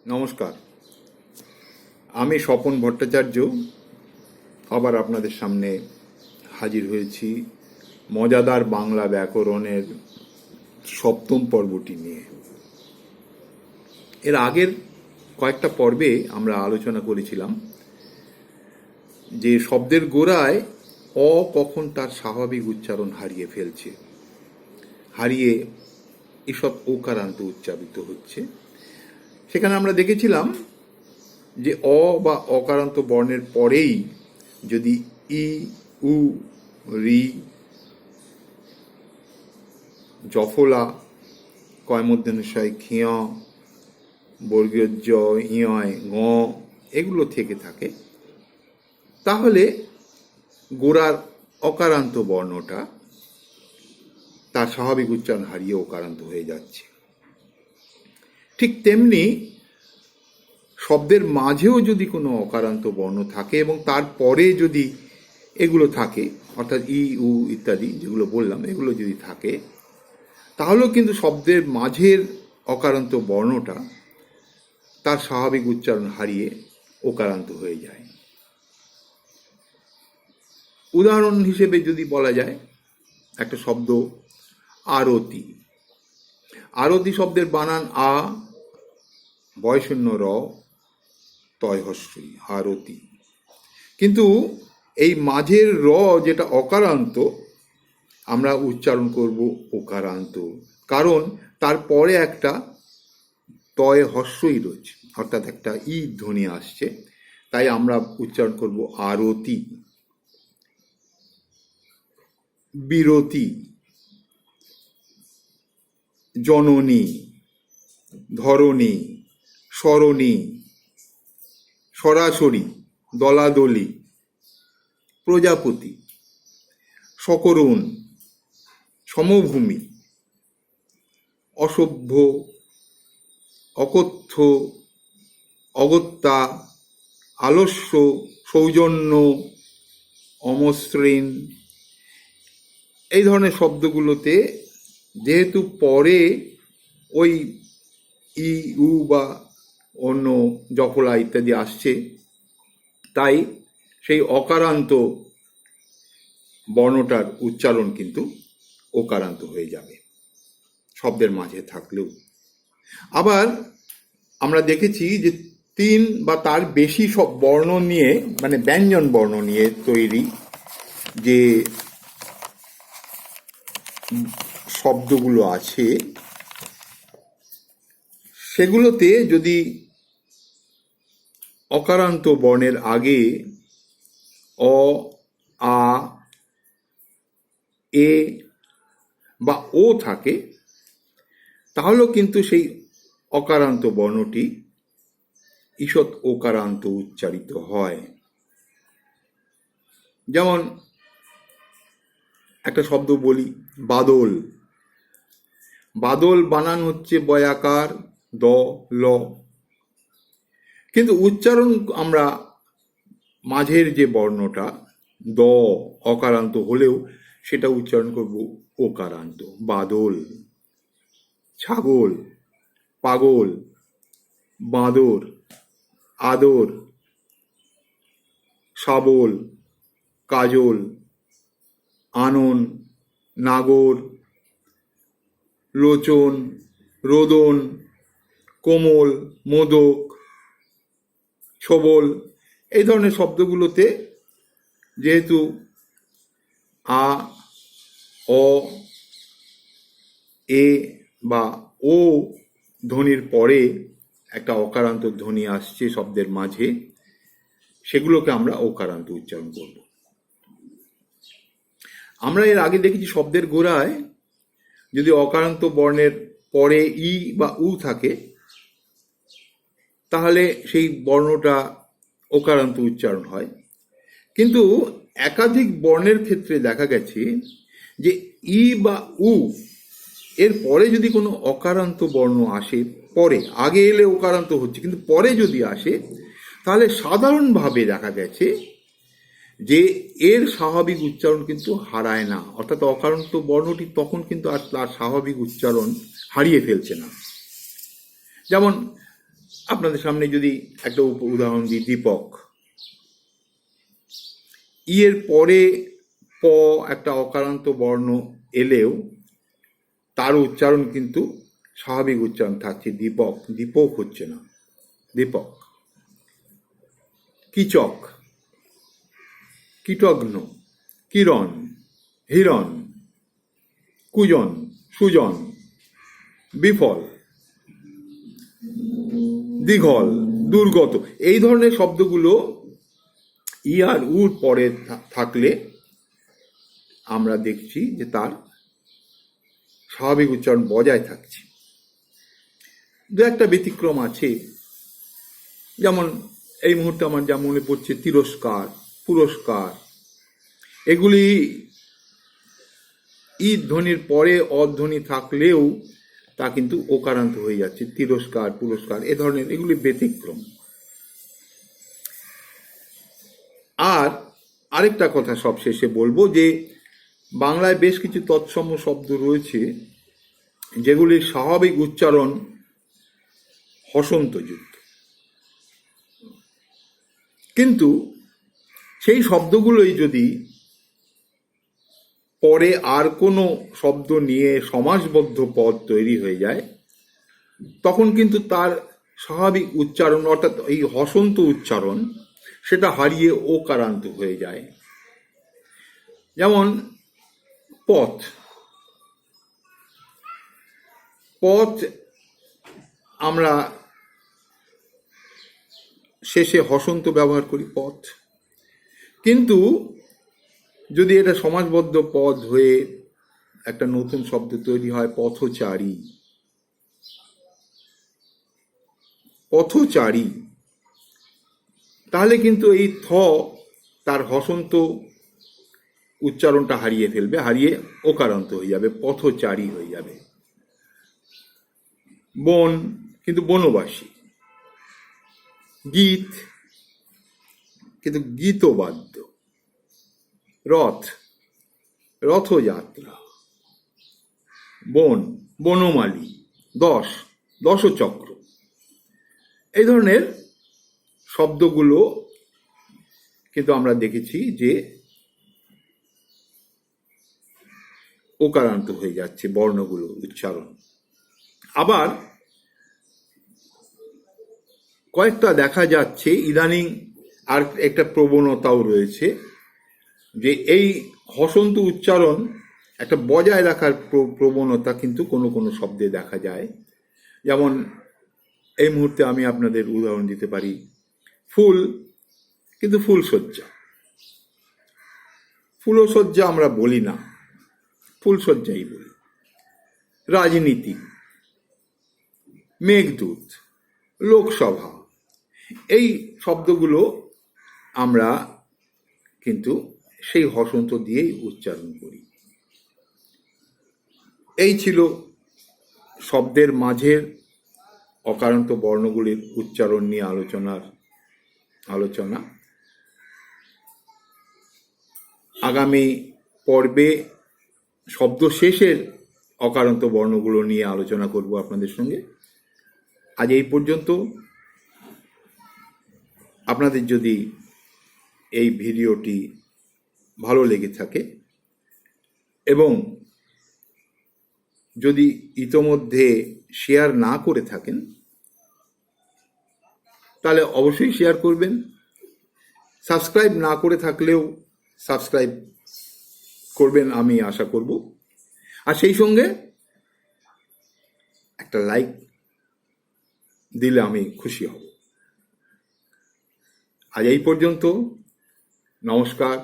নমস্কার, আমি স্বপন ভট্টাচার্য আবার আপনাদের সামনে হাজির হয়েছি মজাদার বাংলা ব্যাকরণের সপ্তম পর্বটি নিয়ে। এর আগের কয়েকটা পর্বে আমরা আলোচনা করেছিলাম যে শব্দের গোড়ায় অ কখন তার স্বাভাবিক উচ্চারণ হারিয়ে ফেলছে, হারিয়ে এসব ওকারান্ত উচ্চারিত হচ্ছে। সেখানে আমরা দেখেছিলাম যে অ বা অকারান্ত বর্ণের পরেই যদি ই, উ, রি, জফলা, কয়মূর্ধন্যস্বয় খিয়, বর্গীয় জ, ইয়, ঙ এগুলো থেকে থাকে, তাহলে গোড়ার অকারান্ত বর্ণটা তার স্বাভাবিক উচ্চারণ হারিয়ে ওকারান্ত হয়ে যাচ্ছে। ঠিক তেমনি শব্দের মাঝেও যদি কোনো অকারান্ত বর্ণ থাকে এবং তারপরে যদি এগুলো থাকে, অর্থাৎ ই, উ ইত্যাদি যেগুলো বললাম, এগুলো যদি থাকে, তাহলেও কিন্তু শব্দের মাঝের অকারান্ত বর্ণটা তার স্বাভাবিক উচ্চারণ হারিয়ে ওকারান্ত হয়ে যায়। উদাহরণ হিসেবে যদি বলা যায়, একটা শব্দ আরতি। আরতি শব্দের বানান আ, বয়শূন্য র, তয় হস্যই, আরতি। কিন্তু এই মাঝের র যেটা অকারান্ত, আমরা উচ্চারণ করব ওকারান্ত, কারণ তারপরে একটা তয় হস্যই রয়েছে, অর্থাৎ একটা ই ধ্বনি আসছে, তাই আমরা উচ্চারণ করব আরতি। বিরতি, জননী, ধরণী, সরণী, সরাসরি, দলাদলি, প্রজাপতি, সকরুণ, সমভূমি, অসভ্য, অকথ্য, অগত্যা, আলস্য, সৌজন্য, অমসৃণ, এই ধরনের শব্দগুলোতে যেহেতু পরে ওই ই, উ বা অন্য জফলা ইত্যাদি আসছে, তাই সেই অকারান্ত বর্ণটার উচ্চারণ কিন্তু ওকারান্ত হয়ে যাবে শব্দের মাঝে থাকলেও। আবার আমরা দেখেছি যে 3 বা তার বেশি সব বর্ণ নিয়ে, মানে ব্যঞ্জন বর্ণ নিয়ে তৈরি যে শব্দগুলো আছে, সেগুলোতে যদি অকারান্ত বর্ণের আগে অ, আ, এ বা ও থাকে, তাহলেও কিন্তু সেই অকারান্ত বর্ণটি ঈষৎ ওকারান্ত উচ্চারিত হয়। যেমন একটা শব্দ বলি, বাদল। বাদল বানান হচ্ছে বয়াকার দ, ল, কিন্তু উচ্চারণ আমরা মাঝের যে বর্ণটা দ অকারান্ত হলেও সেটা উচ্চারণ করব ওকারান্ত। বাদল। ছাগল, পাগল, বাঁদর, আদর, শাবল, কাজল, আনন, নাগর, লোচন, রোদন, কোমল, মোদক, ছবল, এই ধরনের শব্দগুলোতে যেহেতু আ, অ, এ বা ও ধ্বনির পরে একটা অকারান্ত ধ্বনি আসছে শব্দের মাঝে, সেগুলোকে আমরা ওকারান্ত উচ্চারণ করব। আমরা এর আগে দেখেছি শব্দের গোড়ায় যদি অকারান্ত বর্ণের পরে ই বা উ থাকে, তাহলে সেই বর্ণটা ওকারান্ত উচ্চারণ হয়। কিন্তু একাধিক বর্ণের ক্ষেত্রে দেখা গেছে যে ই বা উ এর পরে যদি কোনো অকারান্ত বর্ণ আসে, পরে, আগে এলে ওকারান্ত হচ্ছে, কিন্তু পরে যদি আসে, তাহলে সাধারণভাবে দেখা গেছে যে এর স্বাভাবিক উচ্চারণ কিন্তু হারায় না, অর্থাৎ অকারান্ত বর্ণটি তখন কিন্তু আর তার স্বাভাবিক উচ্চারণ হারিয়ে ফেলছে না। যেমন আপনাদের সামনে যদি একটা উদাহরণ দিই, দীপক, এর পরে প একটা অকারান্ত বর্ণ এলেও তার উচ্চারণ কিন্তু স্বাভাবিক উচ্চারণ থাকছে। দীপক, দীপক হচ্ছে না, দীপক। কিচক, কীটঘ্ন, কিরণ, হিরণ, কুজন, সুজন, বিফল, দীঘল, দুর্গত, এই ধরনের শব্দগুলো ই আর উর পরে থাকলে আমরা দেখছি যে তার স্বাভাবিক উচ্চারণ বজায় থাকছে। দু একটা ব্যতিক্রম আছে, যেমন এই মুহূর্তে আমার যা মনে পড়ছে তিরস্কার, পুরস্কার, এগুলি ই ধ্বনির পরে অধ্বনি থাকলেও তা কিন্তু ওকারান্ত হয়ে যাচ্ছে। তিরস্কার, পুরস্কার, এ ধরনের এগুলি ব্যতিক্রম। আর আরেকটা কথা সবশেষে বলবো যে বাংলায় বেশ কিছু তৎসম শব্দ রয়েছে যেগুলির স্বাভাবিক উচ্চারণ হসন্তযুক্ত, কিন্তু সেই শব্দগুলোই যদি পরে আর কোনো শব্দ নিয়ে সমাসবদ্ধ পদ তৈরি হয়ে যায়, তখন কিন্তু তার স্বাভাবিক উচ্চারণ অর্থাৎ এই হসন্ত উচ্চারণ সেটা হারিয়ে ওকারান্ত হয়ে যায়। যেমন পথ, পথ আমরা শেষে হসন্ত ব্যবহার করি, পথ, কিন্তু যদি এটা সমাসবদ্ধ পদ হয়ে একটা নতুন শব্দ তৈরি হয় পথচারী, পথচারী, তাহলে কিন্তু এই থ তার হসন্ত উচ্চারণটা হারিয়ে ফেলবে, হারিয়ে ওকারান্ত হয়ে যাবে, পথচারী হয়ে যাবে। বন কিন্তু বনবাসী, গীত কিন্তু গীতবাদ্য, রথ রথযাত্রা, বন বনমালী, দশ দশচক্র, এই ধরনের শব্দগুলো কিন্তু আমরা দেখেছি যে ওকারান্ত হয়ে যাচ্ছে বর্ণগুলো উচ্চারণ। আবার কয়েকটা দেখা যাচ্ছে ইদানিং আর একটা প্রবণতাও রয়েছে যে এই হসন্ত উচ্চারণ একটা বজায় রাখার প্রবণতা কিন্তু কোনো কোনো শব্দে দেখা যায়। যেমন এই মুহূর্তে আমি আপনাদের উদাহরণ দিতে পারি, ফুল কিন্তু ফুলশয্যা, ফুলশয্যা আমরা বলি না, ফুলশয্যাই বলি। রাজনীতি, মেঘদূত, লোকসভা, এই শব্দগুলো আমরা কিন্তু সেই হসন্ত দিয়েই উচ্চারণ করি। এই ছিল শব্দের মাঝের অকারান্ত বর্ণগুলির উচ্চারণ নিয়ে আলোচনা। আগামী পর্বে শব্দ শেষের অকারান্ত বর্ণগুলো নিয়ে আলোচনা করব আপনাদের সঙ্গে। আজ এই পর্যন্ত। আপনাদের যদি এই ভিডিওটি ভালো লেগে থাকে এবং যদি ইতোমধ্যে শেয়ার না করে থাকেন তাহলে অবশ্যই শেয়ার করবেন। সাবস্ক্রাইব না করে থাকলেও সাবস্ক্রাইব করবেন আমি আশা করব, আর সেই সঙ্গে একটা লাইক দিলে আমি খুশি হব। আজ এই পর্যন্ত, নমস্কার,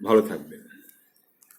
ভালো থাকবেন।